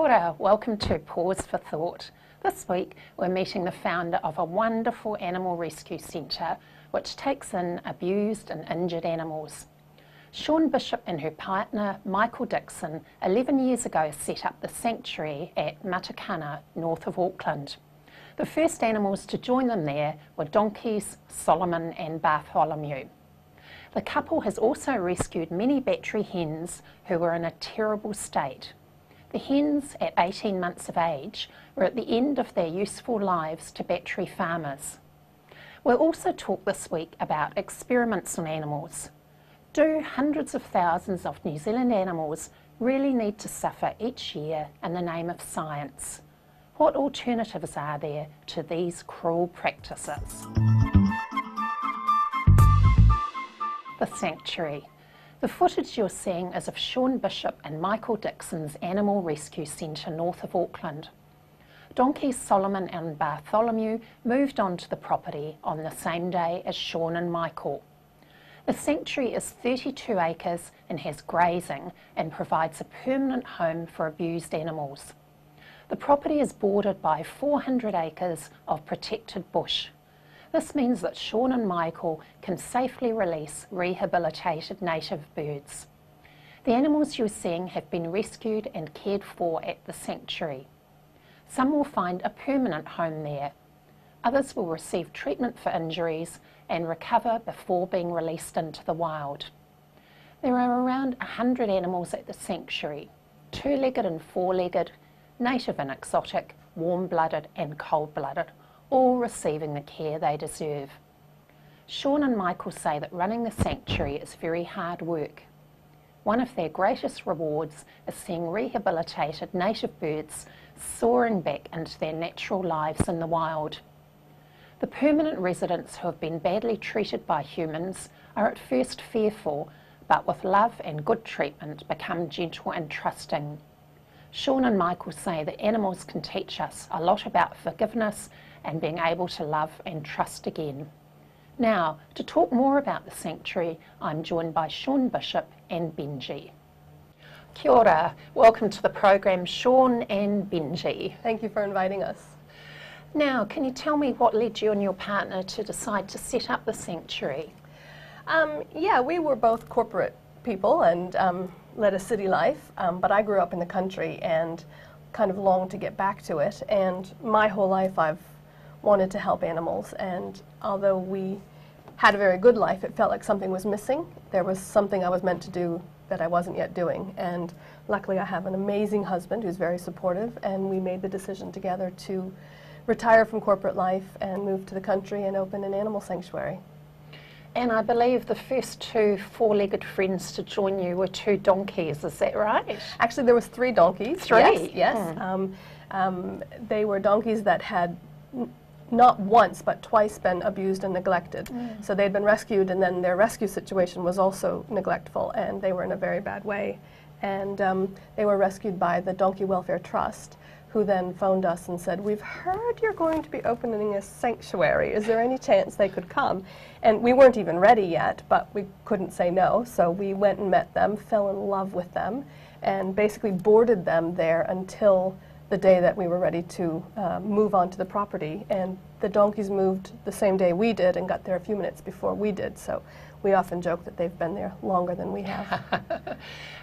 ora, welcome to Paws For Thought. This week we're meeting the founder of a wonderful animal rescue centre which takes in abused and injured animals. Shawn Bishop and her partner Michael Dixon 11 years ago set up the sanctuary at Matakana, north of Auckland. The first animals to join them there were donkeys, Solomon and Bartholomew. The couple has also rescued many battery hens who were in a terrible state. The hens, at 18 months of age, were at the end of their useful lives to battery farmers. We'll also talk this week about experiments on animals. Do hundreds of thousands of New Zealand animals really need to suffer each year in the name of science? What alternatives are there to these cruel practices? The sanctuary. The footage you're seeing is of Shawn Bishop and Michael Dixon's Animal Rescue Centre north of Auckland. Donkeys Solomon and Bartholomew moved onto the property on the same day as Shawn and Michael. The sanctuary is 32 acres and has grazing and provides a permanent home for abused animals. The property is bordered by 400 acres of protected bush. This means that Shawn and Michael can safely release rehabilitated native birds. The animals you're seeing have been rescued and cared for at the sanctuary. Some will find a permanent home there. Others will receive treatment for injuries and recover before being released into the wild. There are around 100 animals at the sanctuary, two-legged and four-legged, native and exotic, warm-blooded and cold-blooded, all receiving the care they deserve. Shawn and Michael say that running the sanctuary is very hard work. One of their greatest rewards is seeing rehabilitated native birds soaring back into their natural lives in the wild. The permanent residents who have been badly treated by humans are at first fearful, but with love and good treatment become gentle and trusting. Shawn and Michael say that animals can teach us a lot about forgiveness and being able to love and trust again. Now, to talk more about the sanctuary, I'm joined by Shawn Bishop and Benji. Kia ora, welcome to the program, Shawn and Benji. Thank you for inviting us. Now, can you tell me what led you and your partner to decide to set up the sanctuary? Yeah, we were both corporate people and led a city life, but I grew up in the country and kind of longed to get back to it. And my whole life I've wanted to help animals, and although we had a very good life, it felt like something was missing. There was something I was meant to do that I wasn't yet doing, and luckily I have an amazing husband who's very supportive, and we made the decision together to retire from corporate life and move to the country and open an animal sanctuary. And I believe the first two four-legged friends to join you were two donkeys, is that right? Actually, there was 3 donkeys. Three? Yes. They were donkeys that had not once but twice been abused and neglected. So they'd been rescued, and then their rescue situation was also neglectful, and they were in a very bad way. And they were rescued by the Donkey Welfare Trust, who then phoned us and said, "We've heard you're going to be opening a sanctuary. Is there any chance they could come?" And we weren't even ready yet, but we couldn't say no. So we went and met them, fell in love with them, and basically boarded them there until the day that we were ready to move onto the property. And the donkeys moved the same day we did and got there a few minutes before we did. So we often joke that they've been there longer than we have.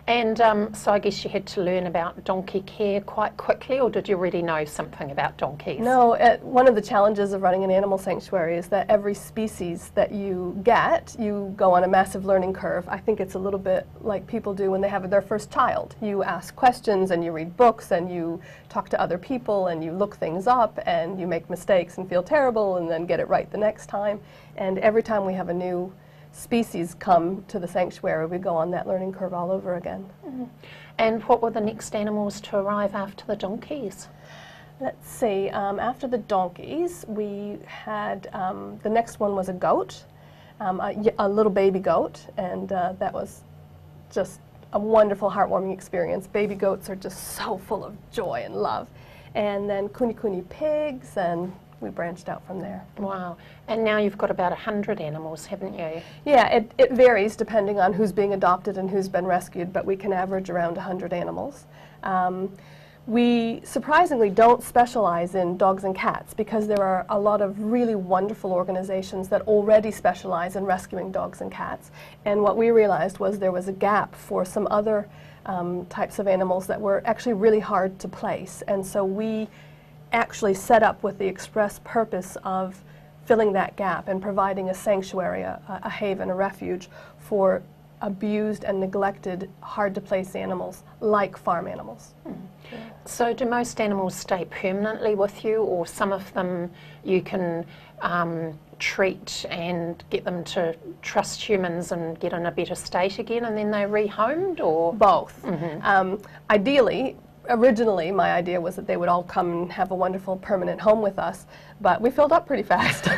And so I guess you had to learn about donkey care quite quickly, or did you already know something about donkeys? No, one of the challenges of running an animal sanctuary is that every species that you get, you go on a massive learning curve. I think it's a little bit like people do when they have their first child. You ask questions and you read books and you talk to other people and you look things up and you make mistakes and feel terrible and then get it right the next time. And every time we have a new species come to the sanctuary, we go on that learning curve all over again. And what were the next animals to arrive after the donkeys? Let's see, after the donkeys, we had, the next one was a goat, a little baby goat, and that was just a wonderful, heartwarming experience. Baby goats are just so full of joy and love. And then kuni pigs, and we branched out from there. Wow. And now you've got about 100 animals, haven't you? Yeah, it varies depending on who's being adopted and who's been rescued, but we can average around 100 animals. We surprisingly don't specialize in dogs and cats because there are a lot of really wonderful organizations that already specialize in rescuing dogs and cats. And what we realized was there was a gap for some other types of animals that were actually really hard to place. And so we actually set up with the express purpose of filling that gap and providing a sanctuary, a haven, a refuge for abused and neglected, hard-to-place animals like farm animals. Yeah. So do most animals stay permanently with you, or some of them you can treat and get them to trust humans and get in a better state again, and then they're rehomed, or? Both. Ideally, originally my idea was that they would all come and have a wonderful permanent home with us, but we filled up pretty fast.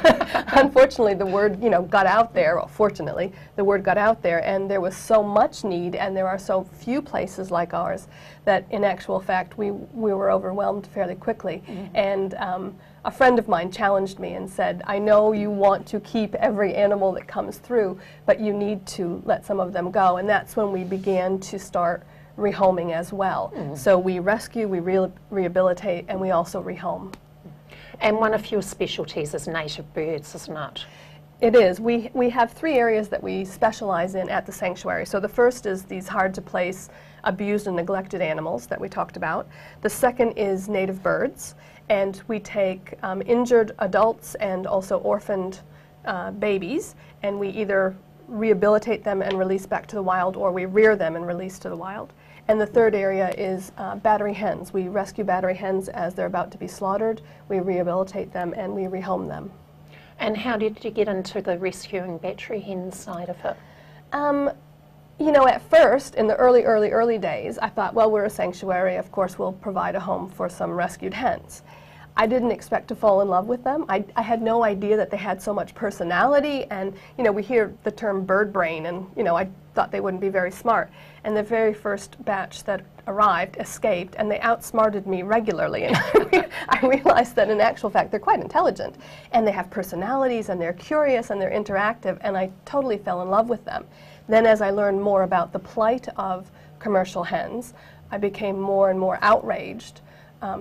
Unfortunately, the word got out there, or fortunately, the word got out there, and there was so much need, and there are so few places like ours, that in actual fact we were overwhelmed fairly quickly. And a friend of mine challenged me and said, I know you want to keep every animal that comes through, but you need to let some of them go. And that's when we began to start rehoming as well. So we rescue, we rehabilitate, and we also rehome. And one of your specialties is native birds, isn't it? It is. We have 3 areas that we specialize in at the sanctuary. So the first is these hard-to-place, abused and neglected animals that we talked about. The second is native birds, and we take injured adults and also orphaned babies, and we either rehabilitate them and release back to the wild, or we rear them and release to the wild. And the third area is battery hens. We rescue battery hens as they're about to be slaughtered, we rehabilitate them, and we rehome them. And how did you get into the rescuing battery hen side of it? At first, in the early days, I thought, well, we're a sanctuary, of course we'll provide a home for some rescued hens. I didn't expect to fall in love with them. I had no idea that they had so much personality, and we hear the term bird brain, and I thought they wouldn't be very smart. And the very first batch that arrived escaped, and they outsmarted me regularly. And I realized that in actual fact they're quite intelligent, and they have personalities, and they're curious, and they're interactive, and I totally fell in love with them. Then as I learned more about the plight of commercial hens, I became more and more outraged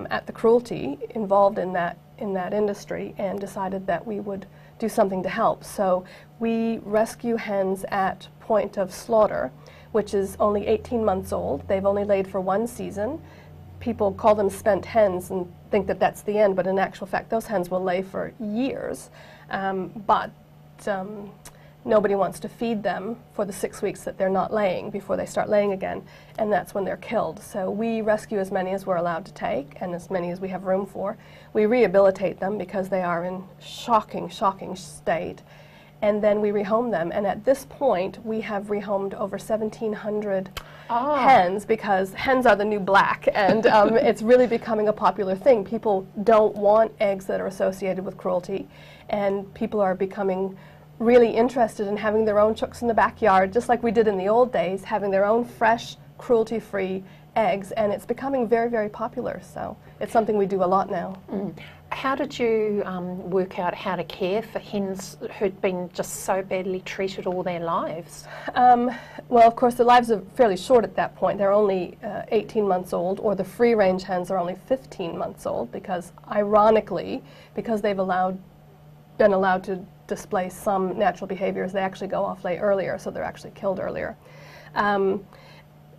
at the cruelty involved in that industry, and decided that we would do something to help. So we rescue hens at point of slaughter, which is only 18 months old. They've only laid for 1 season. People call them spent hens and think that that's the end, but in actual fact those hens will lay for years. Nobody wants to feed them for the 6 weeks that they're not laying before they start laying again, and that's when they're killed. So we rescue as many as we're allowed to take, and as many as we have room for. We rehabilitate them because they are in shocking state, and then we rehome them. And at this point, we have rehomed over 1,700 hens, because hens are the new black, and it's really becoming a popular thing. People don't want eggs that are associated with cruelty, and people are becoming really interested in having their own chooks in the backyard, just like we did in the old days, having their own fresh, cruelty-free eggs, and it's becoming very, very popular. So it's something we do a lot now. How did you work out how to care for hens who'd been just so badly treated all their lives? Well, of course, their lives are fairly short at that point. They're only 18 months old, or the free-range hens are only 15 months old, because ironically, because they've been allowed to display some natural behaviors, they actually go off lay earlier, so they're actually killed earlier.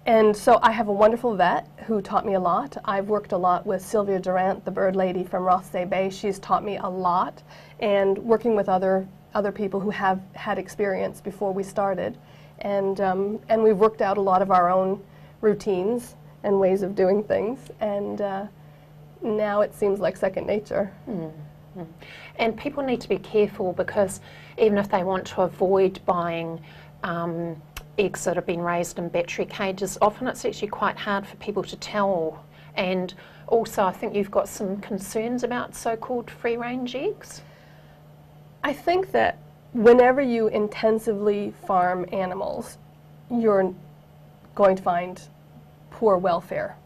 And so I have a wonderful vet who taught me a lot. I've worked a lot with Sylvia Durant, the bird lady from Rothsay Bay. She's taught me a lot, and working with other people who have had experience before we started. And we've worked out a lot of our own routines and ways of doing things, and now it seems like second nature. And people need to be careful, because even if they want to avoid buying eggs that have been raised in battery cages, often it's actually quite hard for people to tell. And also I think you've got some concerns about so-called free-range eggs. I think that whenever you intensively farm animals, you're going to find poor welfare.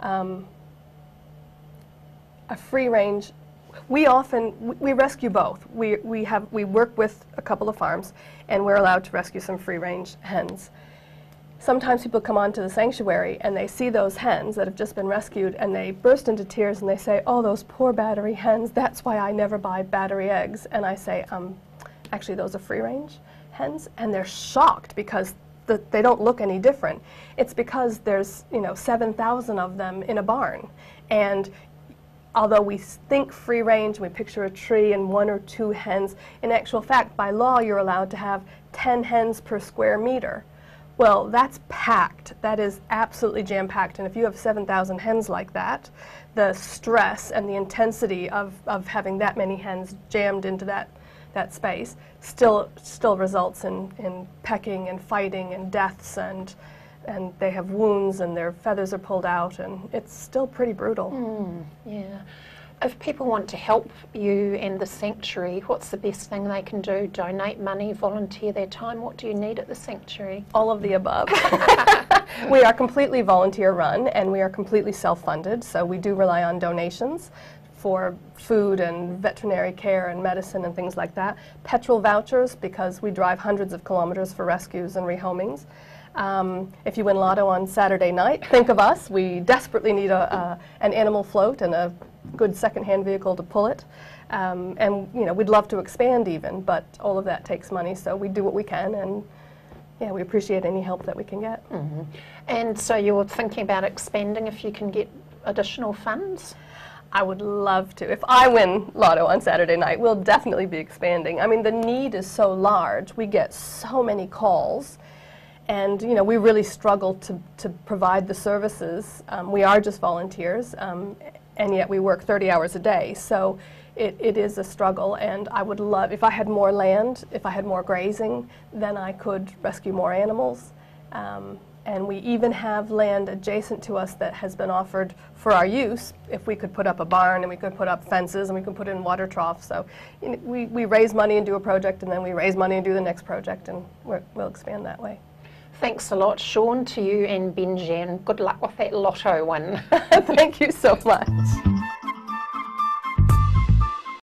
A free-range, we rescue both. We work with a couple of farms, and we're allowed to rescue some free-range hens. sometimes people come onto the sanctuary and they see those hens that have just been rescued and they burst into tears and they say, oh, those poor battery hens, that's why I never buy battery eggs. And I say, actually those are free-range hens, and they're shocked because they don't look any different. It's because there's 7,000 of them in a barn, and although we think free range, we picture a tree and 1 or 2 hens, in actual fact, by law, you're allowed to have 10 hens per square meter. Well, that's packed. That is absolutely jam-packed. And if you have 7,000 hens like that, the stress and the intensity of having that many hens jammed into that space still results in pecking and fighting and deaths, and they have wounds and their feathers are pulled out, and it's still pretty brutal. Yeah. If people want to help you and the sanctuary, what's the best thing they can do? Donate money, volunteer their time? What do you need at the sanctuary? All of the above. We are completely volunteer run and we are completely self-funded, so we do rely on donations for food and veterinary care and medicine and things like that. Petrol vouchers, because we drive hundreds of kilometers for rescues and rehomings. If you win Lotto on Saturday night, think of us. We desperately need an animal float and a good second-hand vehicle to pull it. And we'd love to expand even, but all of that takes money, so we do what we can, and yeah, we appreciate any help that we can get. And so you're thinking about expanding if you can get additional funds? I would love to. If I win Lotto on Saturday night, we'll definitely be expanding. I mean, the need is so large. We get so many calls, and we really struggle to provide the services. We are just volunteers, and yet we work 30 hours a day. So it is a struggle, and I would love, if I had more land, if I had more grazing, then I could rescue more animals. And we even have land adjacent to us that has been offered for our use if we could put up a barn and we could put up fences and we could put in water troughs. So we raise money and do a project, and then we raise money and do the next project, and we'll expand that way. Thanks a lot, Shawn, to you and Benji, and good luck with that Lotto win. Thank you so much.